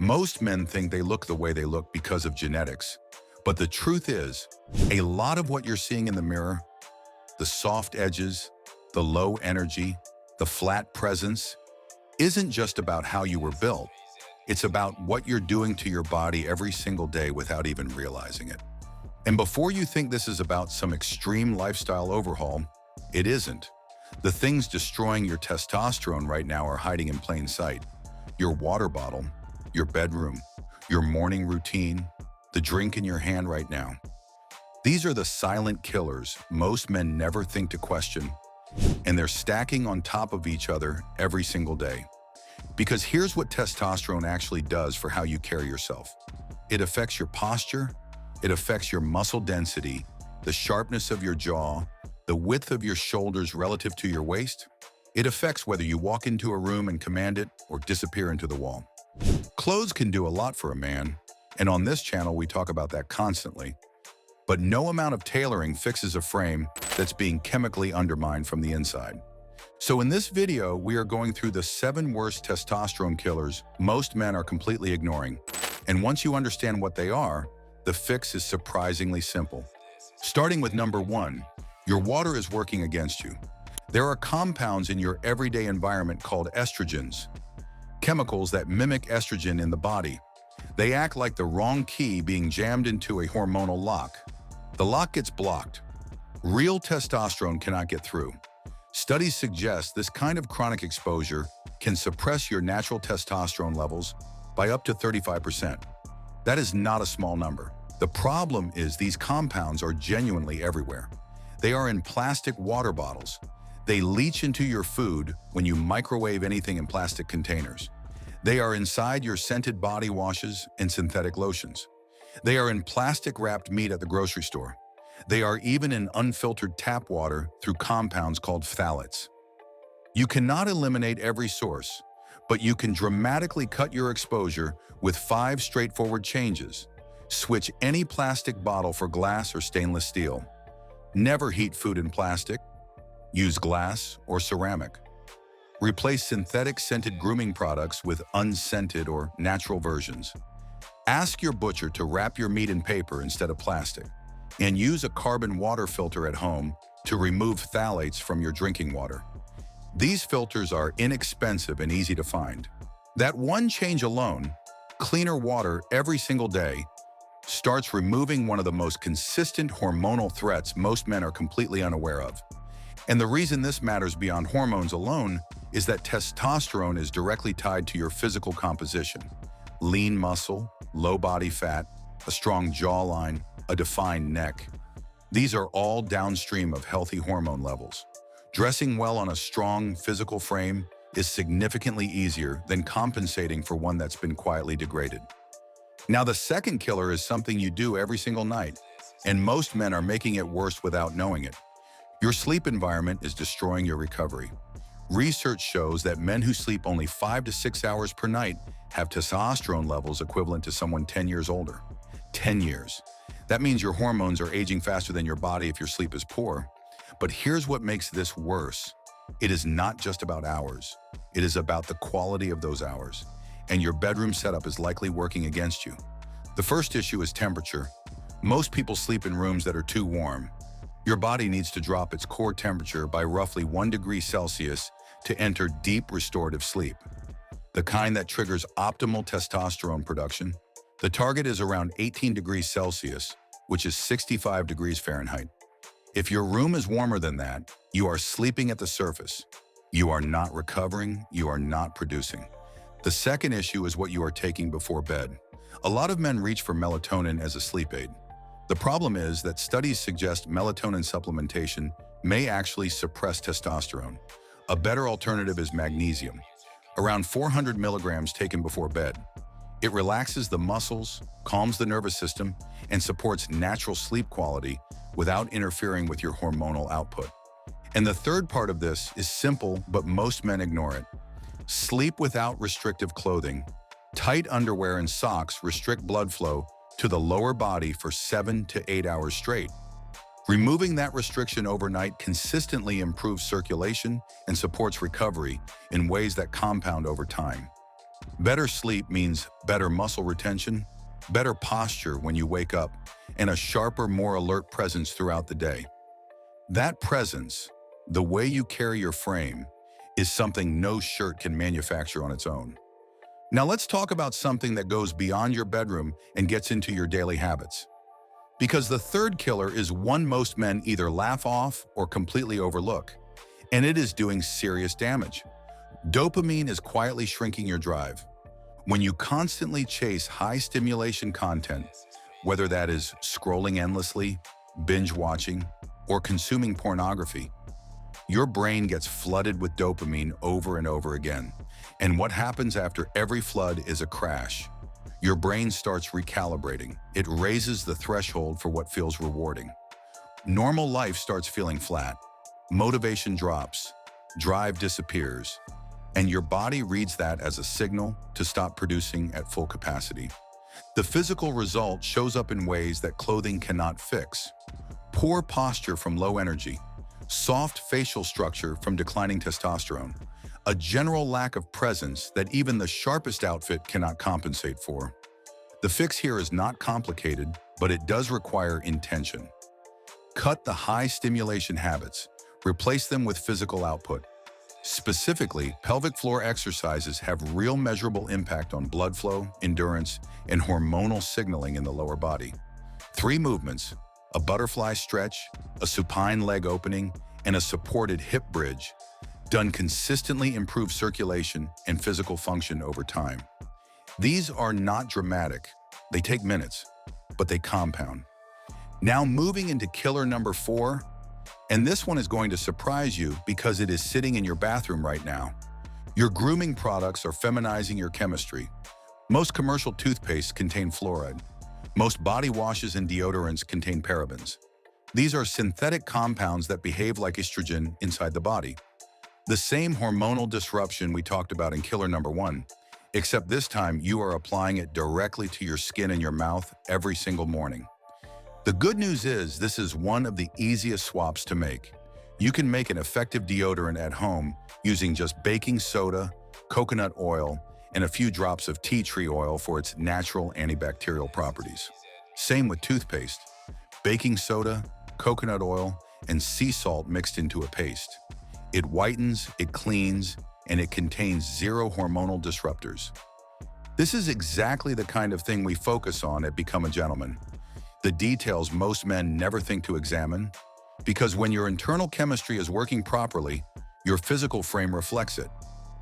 Most men think they look the way they look because of genetics. But the truth is, a lot of what you're seeing in the mirror, the soft edges, the low energy, the flat presence, isn't just about how you were built. It's about what you're doing to your body every single day without even realizing it. And before you think this is about some extreme lifestyle overhaul, it isn't. The things destroying your testosterone right now are hiding in plain sight. Your water bottle, your bedroom, your morning routine, the drink in your hand right now. These are the silent killers most men never think to question, and they're stacking on top of each other every single day. Because here's what testosterone actually does for how you carry yourself. It affects your posture, it affects your muscle density, the sharpness of your jaw, the width of your shoulders relative to your waist. It affects whether you walk into a room and command it or disappear into the wall. Clothes can do a lot for a man, and on this channel we talk about that constantly. But no amount of tailoring fixes a frame that's being chemically undermined from the inside. So in this video, we are going through the 7 worst testosterone killers most men are completely ignoring. And once you understand what they are, the fix is surprisingly simple. Starting with number 1, your water is working against you. There are compounds in your everyday environment called estrogens, chemicals that mimic estrogen in the body. They act like the wrong key being jammed into a hormonal lock. The lock gets blocked. Real testosterone cannot get through. Studies suggest this kind of chronic exposure can suppress your natural testosterone levels by up to 35%. That is not a small number. The problem is these compounds are genuinely everywhere. They are in plastic water bottles. They leach into your food when you microwave anything in plastic containers. They are inside your scented body washes and synthetic lotions. They are in plastic-wrapped meat at the grocery store. They are even in unfiltered tap water through compounds called phthalates. You cannot eliminate every source, but you can dramatically cut your exposure with 5 straightforward changes. Switch any plastic bottle for glass or stainless steel. Never heat food in plastic. Use glass or ceramic. Replace synthetic scented grooming products with unscented or natural versions. Ask your butcher to wrap your meat in paper instead of plastic. And use a carbon water filter at home to remove phthalates from your drinking water. These filters are inexpensive and easy to find. That one change alone, cleaner water every single day, starts removing one of the most consistent hormonal threats most men are completely unaware of. And the reason this matters beyond hormones alone is that testosterone is directly tied to your physical composition. Lean muscle, low body fat, a strong jawline, a defined neck. These are all downstream of healthy hormone levels. Dressing well on a strong physical frame is significantly easier than compensating for one that's been quietly degraded. Now, the second killer is something you do every single night, and most men are making it worse without knowing it. Your sleep environment is destroying your recovery. Research shows that men who sleep only 5 to 6 hours per night have testosterone levels equivalent to someone 10 years older. 10 years. That means your hormones are aging faster than your body if your sleep is poor. But here's what makes this worse. It is not just about hours. It is about the quality of those hours. And your bedroom setup is likely working against you. The first issue is temperature. Most people sleep in rooms that are too warm. Your body needs to drop its core temperature by roughly 1 degree Celsius to enter deep restorative sleep, the kind that triggers optimal testosterone production. The target is around 18 degrees Celsius, which is 65 degrees Fahrenheit. If your room is warmer than that, you are sleeping at the surface. You are not recovering, you are not producing. The second issue is what you are taking before bed. A lot of men reach for melatonin as a sleep aid. The problem is that studies suggest melatonin supplementation may actually suppress testosterone. A better alternative is magnesium, around 400 milligrams taken before bed. It relaxes the muscles, calms the nervous system, and supports natural sleep quality without interfering with your hormonal output. And the third part of this is simple, but most men ignore it. Sleep without restrictive clothing. Tight underwear and socks restrict blood flow to the lower body for 7 to 8 hours straight. Removing that restriction overnight consistently improves circulation and supports recovery in ways that compound over time. Better sleep means better muscle retention, better posture when you wake up, and a sharper, more alert presence throughout the day. That presence, the way you carry your frame, is something no shirt can manufacture on its own. Now let's talk about something that goes beyond your bedroom and gets into your daily habits. Because the third killer is one most men either laugh off or completely overlook, and it is doing serious damage. Dopamine is quietly shrinking your drive. When you constantly chase high-stimulation content, whether that is scrolling endlessly, binge-watching, or consuming pornography, your brain gets flooded with dopamine over and over again. And what happens after every flood is a crash. Your brain starts recalibrating. It raises the threshold for what feels rewarding. Normal life starts feeling flat. Motivation drops. Drive disappears. And your body reads that as a signal to stop producing at full capacity. The physical result shows up in ways that clothing cannot fix. Poor posture from low energy, soft facial structure from declining testosterone, a general lack of presence that even the sharpest outfit cannot compensate for. The fix here is not complicated, but it does require intention. Cut the high stimulation habits, replace them with physical output. Specifically, pelvic floor exercises have real measurable impact on blood flow, endurance, and hormonal signaling in the lower body. 3 movements, a butterfly stretch, a supine leg opening, and a supported hip bridge, done consistently improve circulation and physical function over time. These are not dramatic. They take minutes, but they compound. Now moving into killer number 4, and this one is going to surprise you because it is sitting in your bathroom right now. Your grooming products are feminizing your chemistry. Most commercial toothpastes contain fluoride. Most body washes and deodorants contain parabens. These are synthetic compounds that behave like estrogen inside the body. The same hormonal disruption we talked about in killer number 1, except this time you are applying it directly to your skin and your mouth every single morning. The good news is this is one of the easiest swaps to make. You can make an effective deodorant at home using just baking soda, coconut oil, and a few drops of tea tree oil for its natural antibacterial properties. Same with toothpaste. Baking soda, coconut oil, and sea salt mixed into a paste. It whitens, it cleans, and it contains 0 hormonal disruptors. This is exactly the kind of thing we focus on at Become a Gentleman. The details most men never think to examine, because when your internal chemistry is working properly, your physical frame reflects it.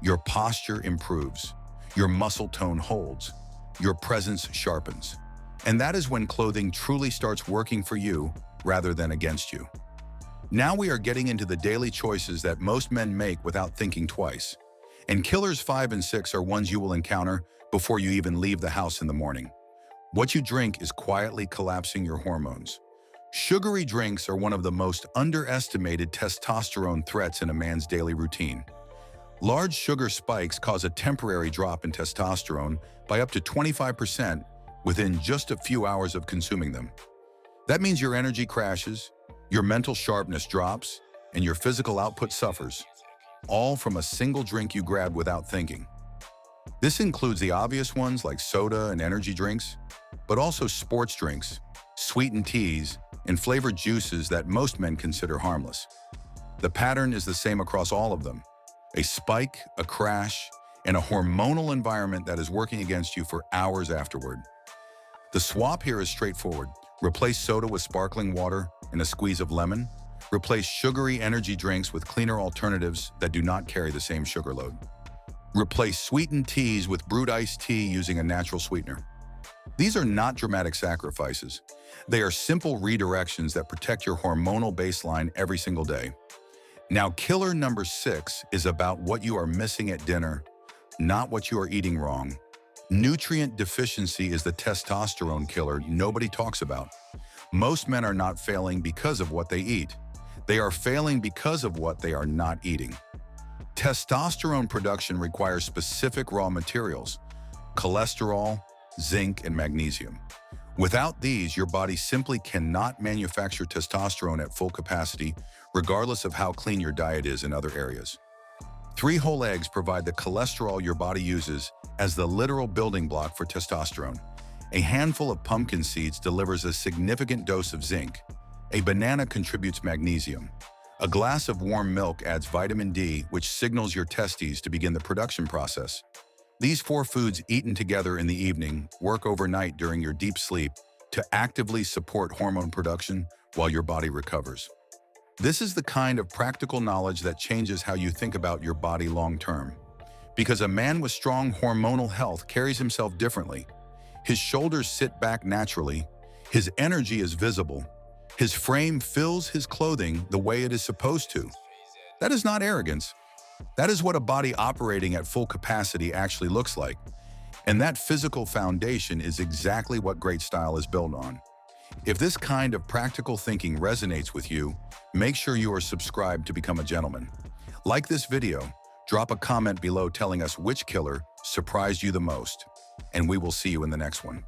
Your posture improves. Your muscle tone holds. Your presence sharpens. And that is when clothing truly starts working for you rather than against you. Now we are getting into the daily choices that most men make without thinking twice. And killers 5 and 6 are ones you will encounter before you even leave the house in the morning. What you drink is quietly collapsing your hormones. Sugary drinks are one of the most underestimated testosterone threats in a man's daily routine. Large sugar spikes cause a temporary drop in testosterone by up to 25% within just a few hours of consuming them. That means your energy crashes, your mental sharpness drops, and your physical output suffers, all from a single drink you grabbed without thinking. This includes the obvious ones like soda and energy drinks, but also sports drinks, sweetened teas, and flavored juices that most men consider harmless. The pattern is the same across all of them: a spike, a crash, and a hormonal environment that is working against you for hours afterward. The swap here is straightforward. Replace soda with sparkling water and a squeeze of lemon. Replace sugary energy drinks with cleaner alternatives that do not carry the same sugar load. Replace sweetened teas with brewed iced tea using a natural sweetener. These are not dramatic sacrifices. They are simple redirections that protect your hormonal baseline every single day. Now, killer number 6 is about what you are missing at dinner, not what you are eating wrong. Nutrient deficiency is the testosterone killer nobody talks about. Most men are not failing because of what they eat. They are failing because of what they are not eating. Testosterone production requires specific raw materials: cholesterol, zinc, and magnesium. Without these, your body simply cannot manufacture testosterone at full capacity, regardless of how clean your diet is in other areas. 3 whole eggs provide the cholesterol your body uses as the literal building block for testosterone. A handful of pumpkin seeds delivers a significant dose of zinc. A banana contributes magnesium. A glass of warm milk adds vitamin D, which signals your testes to begin the production process. These 4 foods eaten together in the evening work overnight during your deep sleep to actively support hormone production while your body recovers. This is the kind of practical knowledge that changes how you think about your body long-term. Because a man with strong hormonal health carries himself differently. His shoulders sit back naturally, his energy is visible, his frame fills his clothing the way it is supposed to. That is not arrogance. That is what a body operating at full capacity actually looks like. And that physical foundation is exactly what great style is built on. If this kind of practical thinking resonates with you, make sure you are subscribed to become a gentleman. Like this video, drop a comment below telling us which killer surprised you the most, and we will see you in the next one.